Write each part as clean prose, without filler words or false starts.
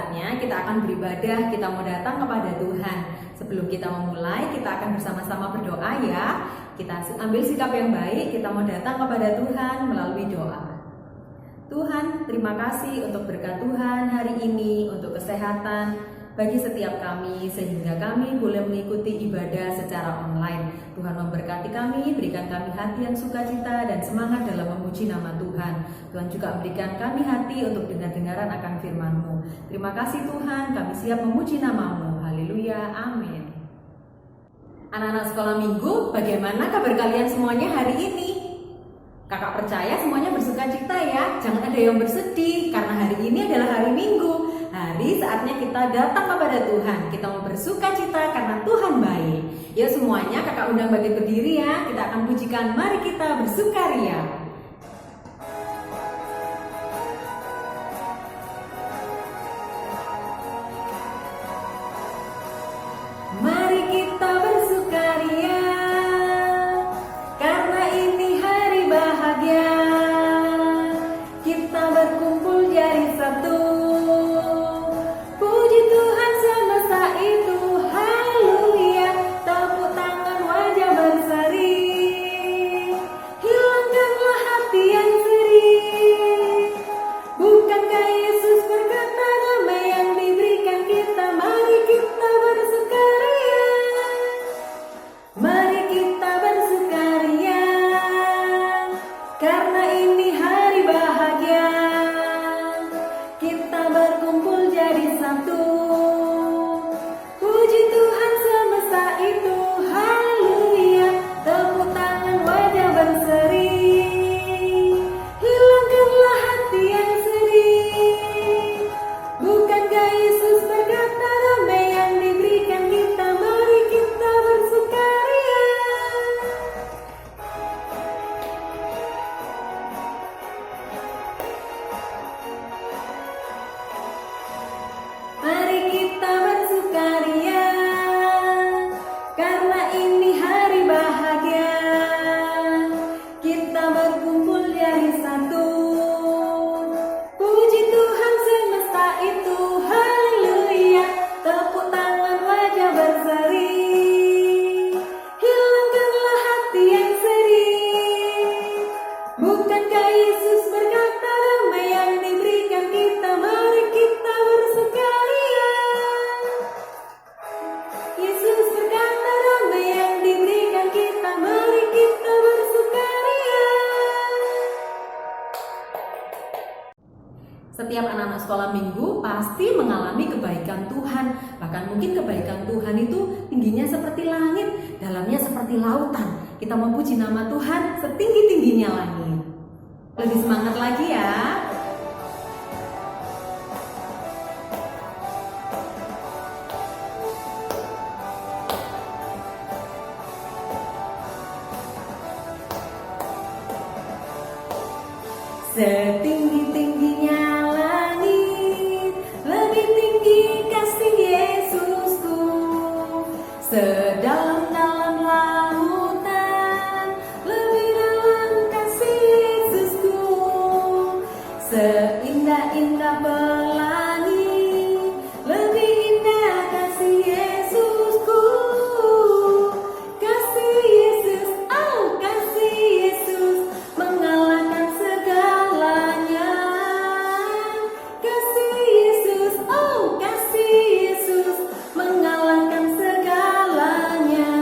saatnya kita akan beribadah, kita mau datang kepada Tuhan. Sebelum kita memulai, kita akan bersama-sama berdoa ya. Kita ambil sikap yang baik, kita mau datang kepada Tuhan melalui doa. Tuhan, terima kasih untuk berkat Tuhan hari ini, untuk kesehatan bagi setiap kami, sehingga kami boleh mengikuti ibadah secara online. Tuhan memberkati kami, berikan kami hati yang sukacita dan semangat dalam memuji nama Tuhan. Tuhan juga berikan kami hati untuk dengar-dengaran akan firman-Mu. Terima kasih Tuhan, kami siap memuji nama-Mu. Haleluya, amin. Anak-anak sekolah minggu, bagaimana kabar kalian semuanya hari ini? Kakak percaya semuanya bersuka cita ya, jangan ada yang bersedih karena hari ini adalah hari Minggu. Hari saatnya kita datang kepada Tuhan, kita mau bersuka cita karena Tuhan baik. Yuk semuanya kakak undang bagi berdiri ya, kita akan pujikan, mari kita bersukaria. Mari kita bersukaria, karena ini hari bahagia. Kita berkumpul jadi satu. Puji Tuhan semesta itu, haleluya. Tepuk tangan wajah berseri. Hilangkanlah hati yang sedih. Bukankah Yesus berkata damai yang diberikan kita? Mari kita bersukaria. Mari kita bersukaria, karena ini hari bahagia. Kita berkumpul jadi satu. Puji Tuhan semesta itu, haleluya. Tepuk tangan wajah berseri. Hilangkanlah hati yang sedih. Bukankah Yesus berkata damai yang diberikan kita? Mari kita bersukaria. Mari kita bersukaria, karena ini hari bahagia. Kita berkumpul jadi satu. Puji Tuhan semesta itu, haleluya. Tepuk tangan wajah berseri. Hilangkanlah hati yang sedih. Bukankah Yesus berkata damai yang diberikan kita? Mari kita bersukaria. Yesus berkata damai yang diberikan kita. Mari kita bersukaria. Setiap anak-anak sekolah minggu pasti mengalami kebaikan Tuhan. Bahkan mungkin kebaikan Tuhan itu tingginya seperti langit, dalamnya seperti lautan. Kita memuji nama Tuhan setinggi-tingginya langit. Lebih semangat lagi ya. Setinggi-tingginya langit, lebih tinggi kasih Yesusku. Sedalam-dalam lautan, lebih dalam kasih Yesusku. Seindah-indah pelangi, lebih indah kasih Yesusku. Kasih Yesus, oh kasih Yesus, mengalahkan segalanya. Kasih Yesus, oh kasih Yesus, mengalahkan segalanya.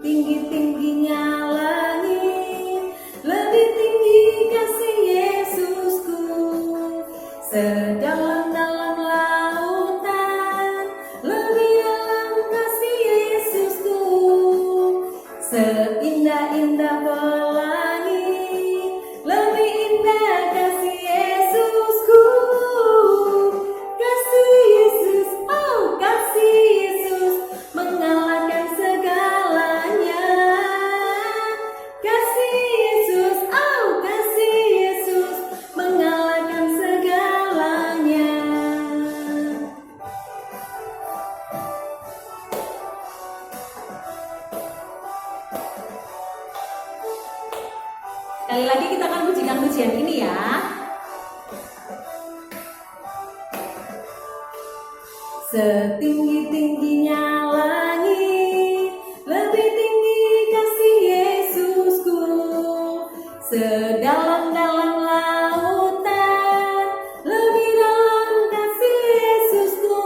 Tinggi-tingginya langit, lebih tinggi kasih Yesusku. Sedalam-dalam lautan, lebih dalam kasih Yesusku. Seindah-indah pelangi, lebih indah kasih Yesusku. Kasih Yesus, oh kasih Yesus, mengalahkan segalanya. Kasih Yesus, oh kasih Yesus, mengalahkan segalanya. Sekali lagi kita akan pujikan pujian ini ya. Setinggi-tingginya langit, lebih tinggi kasih Yesusku. Sedalam-dalam lautan, lebih dalam kasih Yesusku.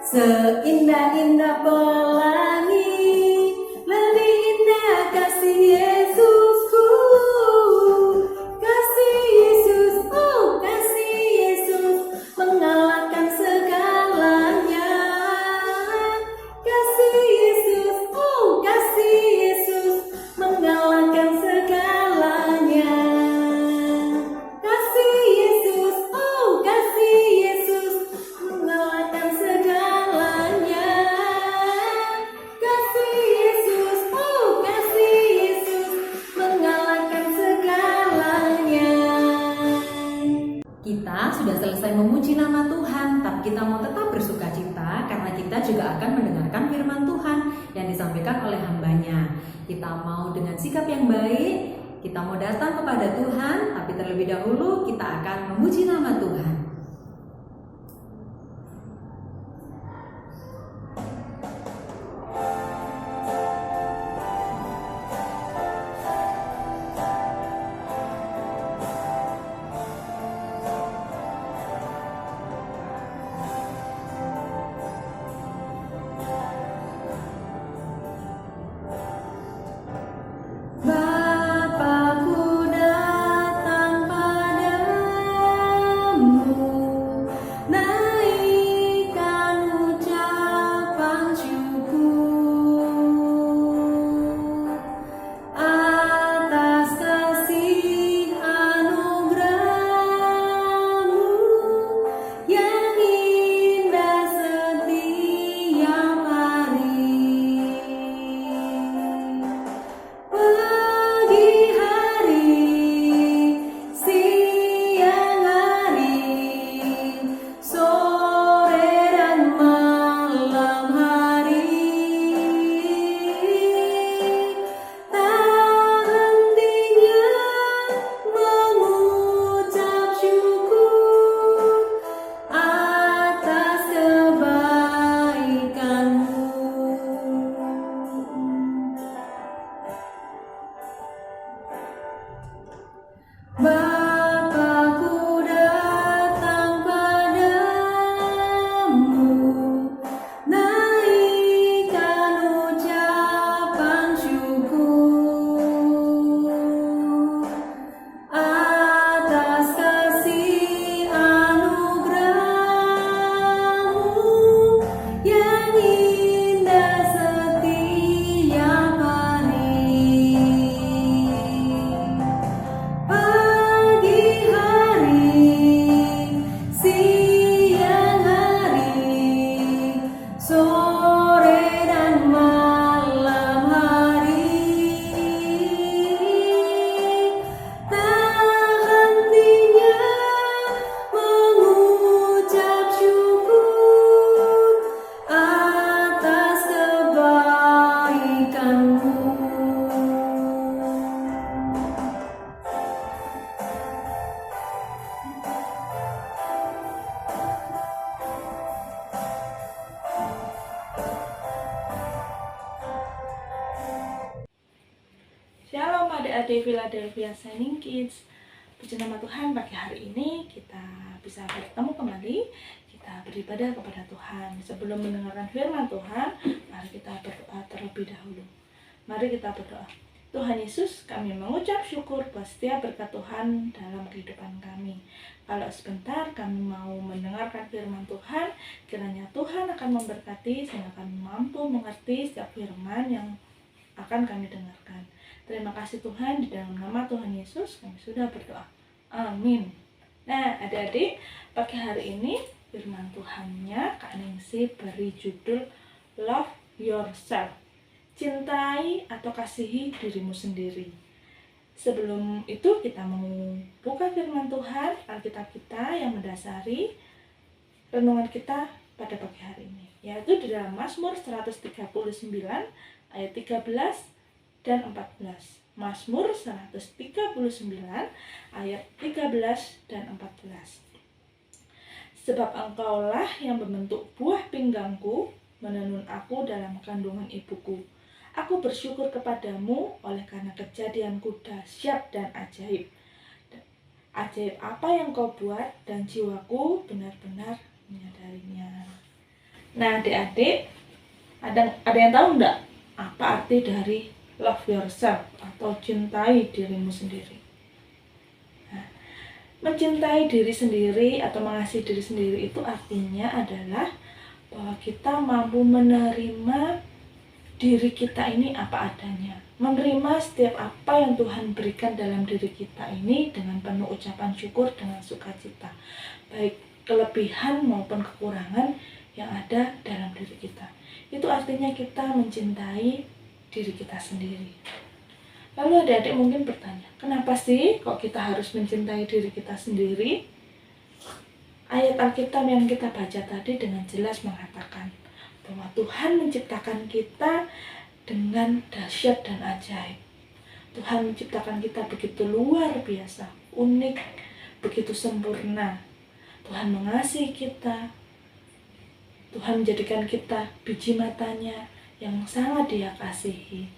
Seindah-indah pelangi, lebih indah kasih Yesusku. Kasih Yesus, oh kasih Yesus, mengalahkan segalanya. Kasih Yesus, oh kasih Yesus, mengalahkan segalanya. Kasih Yesus, oh kasih Yesus, mengalahkan segalanya. Kasih Yesus, oh kasih Yesus, mengalahkan segalanya. Kita sudah selesai memuji nama Tuhan, tapi kita mau tetap bersuka cita karena kita juga akan mendengarkan firman Tuhan yang disampaikan oleh hambanya. Kita mau dengan sikap yang baik, kita mau datang kepada Tuhan, tapi terlebih dahulu kita akan memuji nama Tuhan. Bapakku datang padamu, naikkan ucapan syukur atas kasih anugerah-Mu yang indah setiap hari. Pagi hari, siang hari, sore dan malam hari, tak hentinya mengucap syukur atas kebaikan-Mu. Bapakku datang padamu, naikkan ucapan syukur atas kasih anugerah-Mu yang indah setiap hari. Pagi hari, siang hari, sore dan malam hari, tak hentinya mengucap syukur atas kebaikan-Mu. Shalom adik-adik Philadelphia Shining Kids. Puji nama Tuhan, pagi hari ini kita bisa bertemu kembali. Kita beribadah kepada Tuhan. Sebelum mendengarkan firman Tuhan, mari kita berdoa terlebih dahulu. Mari kita berdoa. Tuhan Yesus, kami mengucap syukur buat setiap berkat Tuhan dalam kehidupan kami. Kalau sebentar kami mau mendengarkan firman Tuhan, kiranya Tuhan akan memberkati sehingga kami mampu mengerti setiap firman yang akan kami dengarkan. Terima kasih Tuhan, di dalam nama Tuhan Yesus kami sudah berdoa. Amin. Nah, adik-adik, pagi hari ini firman Tuhannya Kak Ningsi beri judul Love Yourself. Cintai atau kasihi dirimu sendiri. Sebelum itu kita mau buka firman Tuhan, Alkitab kita yang mendasari renungan kita pada pagi hari ini, yaitu di dalam Mazmur 139 ayat 13 dan 14. Mazmur 139 ayat 13 dan 14. Sebab Engkaulah yang membentuk buah pinggangku, menenun aku dalam kandungan ibuku. Aku bersyukur kepadamu oleh karena kejadianku dahsyat dan ajaib. Ajaib apa yang kau buat dan jiwaku benar-benar menyadarinya. Nah, adik-adik, ada yang tahu enggak apa arti dari love yourself atau cintai dirimu sendiri? Nah, mencintai diri sendiri atau mengasihi diri sendiri itu artinya adalah bahwa kita mampu menerima diri kita ini apa adanya, menerima setiap apa yang Tuhan berikan dalam diri kita ini dengan penuh ucapan syukur, dengan sukacita, baik kelebihan maupun kekurangan yang ada dalam diri kita. Itu artinya kita mencintai diri kita sendiri. Lalu adik-adik mungkin bertanya, kenapa sih kok kita harus mencintai diri kita sendiri? Ayat Alkitab yang kita baca tadi dengan jelas mengatakan bahwa Tuhan menciptakan kita dengan dahsyat dan ajaib. Tuhan menciptakan kita begitu luar biasa, unik, begitu sempurna. Tuhan mengasihi kita. Tuhan menjadikan kita biji matanya yang sangat Dia kasihi.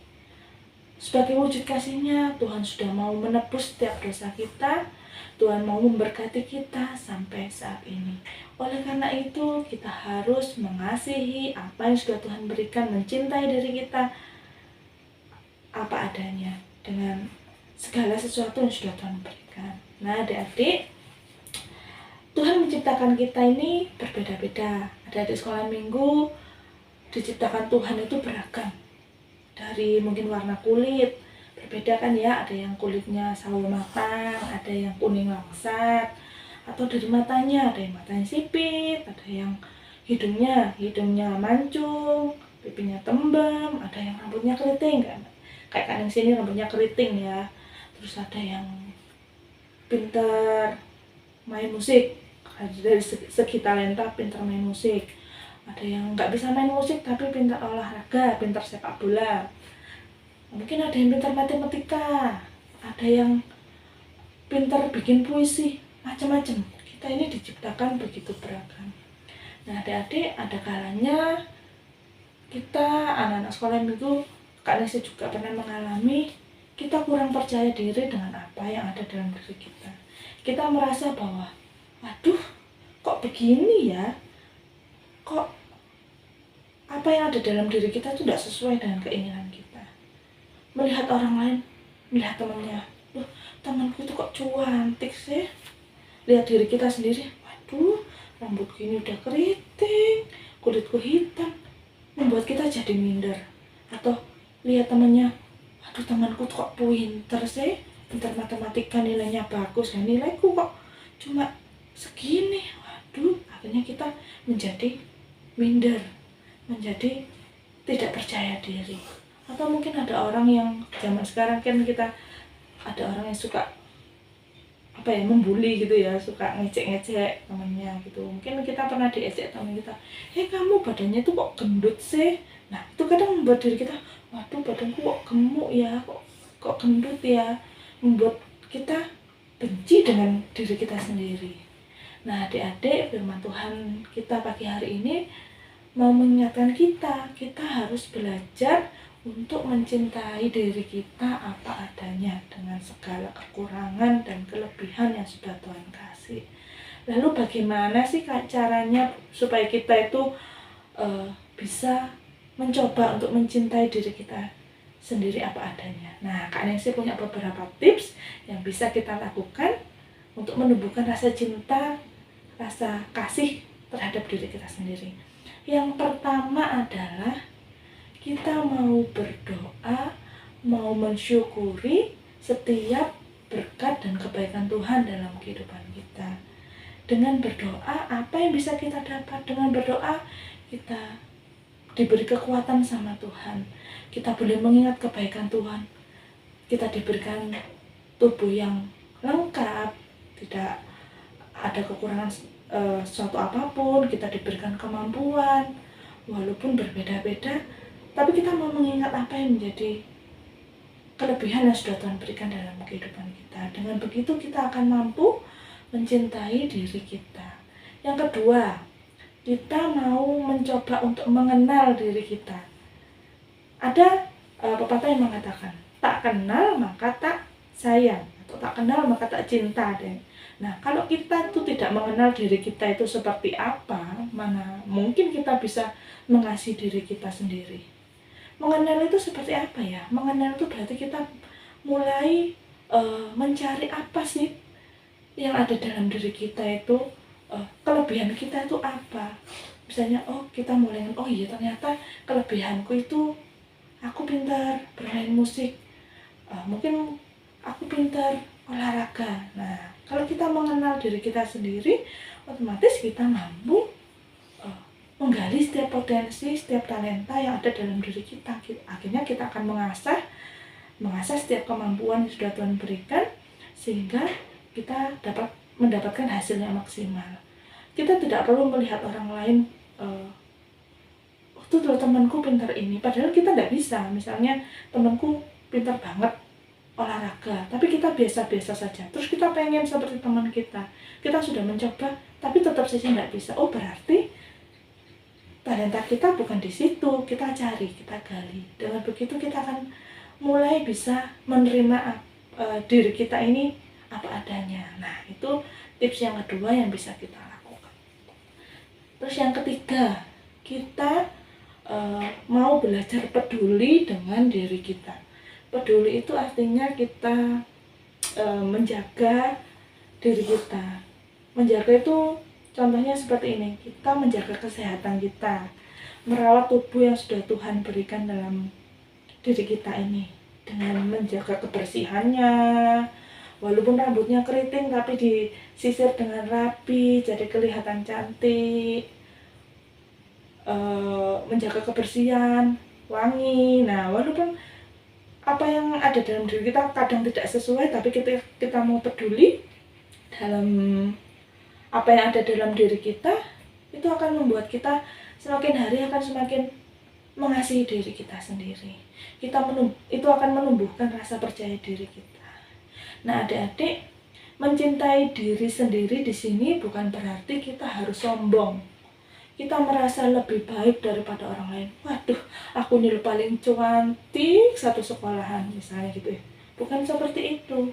Sebagai wujud kasihnya, Tuhan sudah mau menebus setiap dosa kita. Tuhan mau memberkati kita sampai saat ini. Oleh karena itu, kita harus mengasihi apa yang sudah Tuhan berikan, mencintai diri kita apa adanya, dengan segala sesuatu yang sudah Tuhan berikan. Nah, adik-adik, Tuhan menciptakan kita ini berbeda-beda. Adik-adik sekolah minggu diciptakan Tuhan itu beragam. Dari mungkin warna kulit, berbeda kan ya, ada yang kulitnya sawo matang, ada yang kuning langsat, atau dari matanya, ada yang matanya sipit, ada yang hidungnya mancung, pipinya tembam, ada yang rambutnya keriting kan, kayak kan yang sini rambutnya keriting ya. Terus ada yang pintar main musik, dari segi talenta pintar main musik. Ada yang nggak bisa main musik tapi pintar olahraga, pintar sepak bola. Mungkin ada yang pintar matematika, ada yang pintar bikin puisi, macam-macam. Kita ini diciptakan begitu beragam. Nah, adik-adik, ada kalanya kita anak-anak sekolah minggu, Kak Nesi juga pernah mengalami, kita kurang percaya diri dengan apa yang ada dalam diri kita. Kita merasa bahwa, aduh, kok begini ya? Kok apa yang ada dalam diri kita itu tidak sesuai dengan keinginan kita. Melihat orang lain, melihat temannya, loh, temanku itu kok cantik sih. Lihat diri kita sendiri, waduh, rambutku ini udah keriting, kulitku hitam, membuat kita jadi minder. Atau lihat temannya, aduh, temanku kok pinter sih, pintar matematika, nilainya bagus, ya nilaiku kok cuma segini. Waduh, akhirnya kita menjadi minder, menjadi tidak percaya diri. Atau mungkin ada orang yang zaman sekarang kan kita ada orang yang suka membuli gitu ya, suka ngecek-ngecek temannya gitu. Mungkin kita pernah diejek teman kita, kamu badannya tuh kok gendut sih. Nah, itu kadang membuat diri kita, waduh, badanku kok gemuk ya, kok gendut ya, membuat kita benci dengan diri kita sendiri. Nah, adik-adik, firman Tuhan kita pagi hari ini mau mengingatkan kita harus belajar untuk mencintai diri kita apa adanya dengan segala kekurangan dan kelebihan yang sudah Tuhan kasih. Lalu bagaimana sih caranya supaya kita itu bisa mencoba untuk mencintai diri kita sendiri apa adanya? Nah, Kak Nancy punya beberapa tips yang bisa kita lakukan untuk menumbuhkan rasa cinta, rasa kasih terhadap diri kita sendiri. Yang pertama adalah kita mau berdoa, mau mensyukuri setiap berkat dan kebaikan Tuhan dalam kehidupan kita. Dengan berdoa, apa yang bisa kita dapat? Dengan berdoa, kita diberi kekuatan sama Tuhan. Kita boleh mengingat kebaikan Tuhan. Kita diberikan tubuh yang lengkap, tidak ada kekurangan suatu apapun. Kita diberikan kemampuan, walaupun berbeda-beda, tapi kita mau mengingat apa yang menjadi kelebihan yang sudah Tuhan berikan dalam kehidupan kita. Dengan begitu kita akan mampu mencintai diri kita. Yang kedua, kita mau mencoba untuk mengenal diri kita. Ada pepatah yang mengatakan, tak kenal maka tak sayang, atau tak kenal maka tak cinta. Nah, kalau kita itu tidak mengenal diri kita itu seperti apa, mana mungkin kita bisa mengasihi diri kita sendiri. Mengenal itu seperti apa ya? Mengenal itu berarti kita mulai mencari apa sih yang ada dalam diri kita itu, kelebihan kita itu apa. Misalnya, kita mulai, oh iya ternyata kelebihanku itu aku pintar bermain musik, mungkin aku pintar olahraga. Nah, kalau kita mengenal diri kita sendiri, otomatis kita mampu menggali setiap potensi, setiap talenta yang ada dalam diri kita. Akhirnya kita akan mengasah setiap kemampuan yang sudah Tuhan berikan, sehingga kita dapat mendapatkan hasil yang maksimal. Kita tidak perlu melihat orang lain, tuh temanku pintar ini, padahal kita tidak bisa. Misalnya temanku pintar banget olahraga, tapi kita biasa-biasa saja, terus kita pengen seperti teman kita sudah mencoba, tapi tetap saja tidak bisa. Oh, berarti talenta kita bukan di situ. Kita cari, kita gali. Dengan begitu kita akan mulai bisa menerima diri kita ini apa adanya. Nah, itu tips yang kedua yang bisa kita lakukan. Terus yang ketiga, kita mau belajar peduli dengan diri kita. Peduli itu artinya kita menjaga diri kita. Menjaga itu contohnya seperti ini, kita menjaga kesehatan kita, merawat tubuh yang sudah Tuhan berikan dalam diri kita ini, dengan menjaga kebersihannya. Walaupun rambutnya keriting tapi disisir dengan rapi, jadi kelihatan cantik. Menjaga kebersihan, wangi. Nah, walaupun apa yang ada dalam diri kita kadang tidak sesuai, tapi kita mau peduli dalam apa yang ada dalam diri kita, itu akan membuat kita semakin hari akan semakin mengasihi diri kita sendiri. Itu akan menumbuhkan rasa percaya diri kita. Nah, adik-adik, mencintai diri sendiri di sini bukan berarti kita harus sombong. Kita merasa lebih baik daripada orang lain. Waduh, aku nih paling cantik satu sekolahan, misalnya gitu ya. Bukan seperti itu.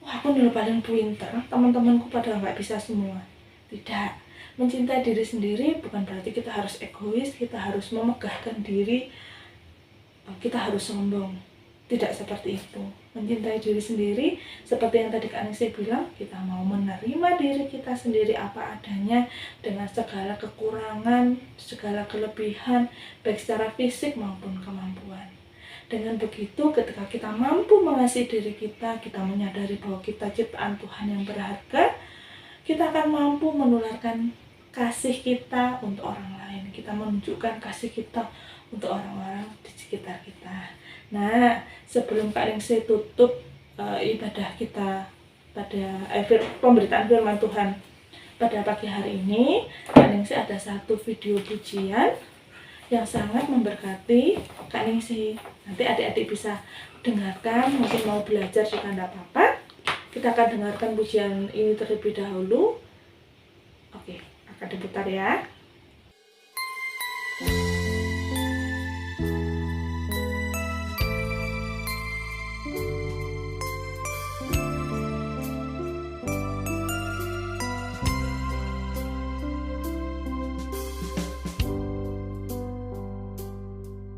Wah, aku nih paling pintar, teman-temanku pada nggak bisa semua. Tidak. Mencintai diri sendiri bukan berarti kita harus egois, kita harus memegahkan diri, kita harus sombong. Tidak seperti itu. Mencintai diri sendiri, seperti yang tadi Kak Ningsih bilang, kita mau menerima diri kita sendiri apa adanya, dengan segala kekurangan, segala kelebihan, baik secara fisik maupun kemampuan. Dengan begitu, ketika kita mampu mengasihi diri kita menyadari bahwa kita ciptaan Tuhan yang berharga, kita akan mampu menularkan kasih kita untuk orang lain. Kita menunjukkan kasih kita untuk orang-orang di sekitar kita. Nah, sebelum Kak Ningsih tutup ibadah kita pada pemberitaan firman Tuhan pada pagi hari ini, Kak Ningsih ada satu video pujian yang sangat memberkati Kak Ningsih. Nanti adik-adik bisa dengarkan, mungkin mau belajar juga tidak apa-apa. Kita akan dengarkan pujian ini terlebih dahulu. Oke, akan diputar ya.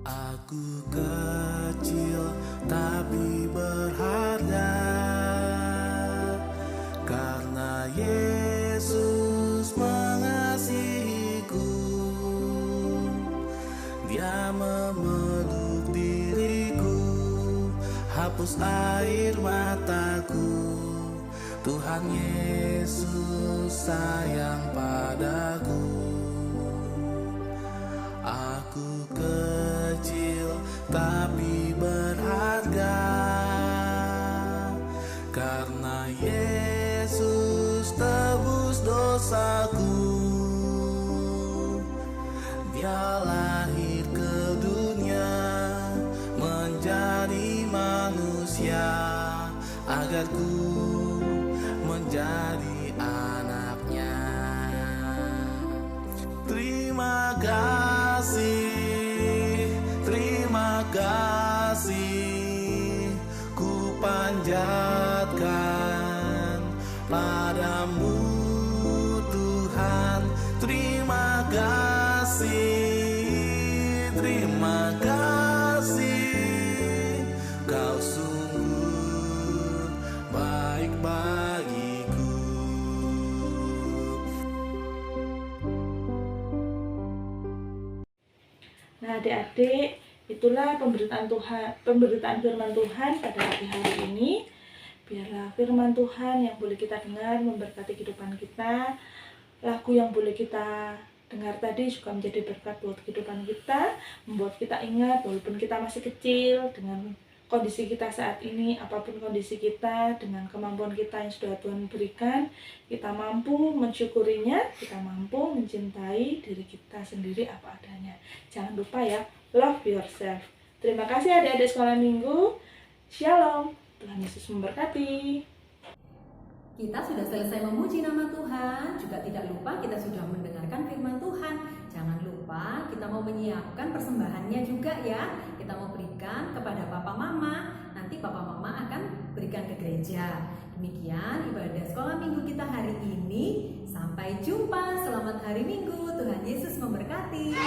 Aku kecil tapi berharga, karena Yesus mengasihiku. Dia memeluk diriku, hapus air mataku. Tuhan Yesus sayang padaku. Aku kecil tapi berharga, karena Yesus tebus dosaku. Dia lahir ke dunia menjadi manusia, agar ku menjadi anaknya. terima kasih, kau sungguh baik bagiku. Nah, adik-adik, itulah pemberitaan firman Tuhan pada pagi hari ini. Biarlah firman Tuhan yang boleh kita dengar memberkati kehidupan kita. Lagu yang boleh kita dengar tadi juga menjadi berkat buat kehidupan kita, membuat kita ingat walaupun kita masih kecil, dengan kondisi kita saat ini, apapun kondisi kita, dengan kemampuan kita yang sudah Tuhan berikan, kita mampu mensyukurinya, kita mampu mencintai diri kita sendiri apa adanya. Jangan lupa ya, love yourself. Terima kasih adik-adik sekolah minggu. Shalom, Tuhan Yesus memberkati. Kita sudah selesai memuji nama Tuhan, juga tidak lupa kita sudah mendengarkan firman Tuhan. Jangan lupa kita mau menyiapkan persembahannya juga ya. Kita mau berikan kepada Papa Mama, nanti Papa Mama akan berikan ke gereja. Demikian ibadah sekolah minggu kita hari ini. Sampai jumpa, selamat hari Minggu, Tuhan Yesus memberkati.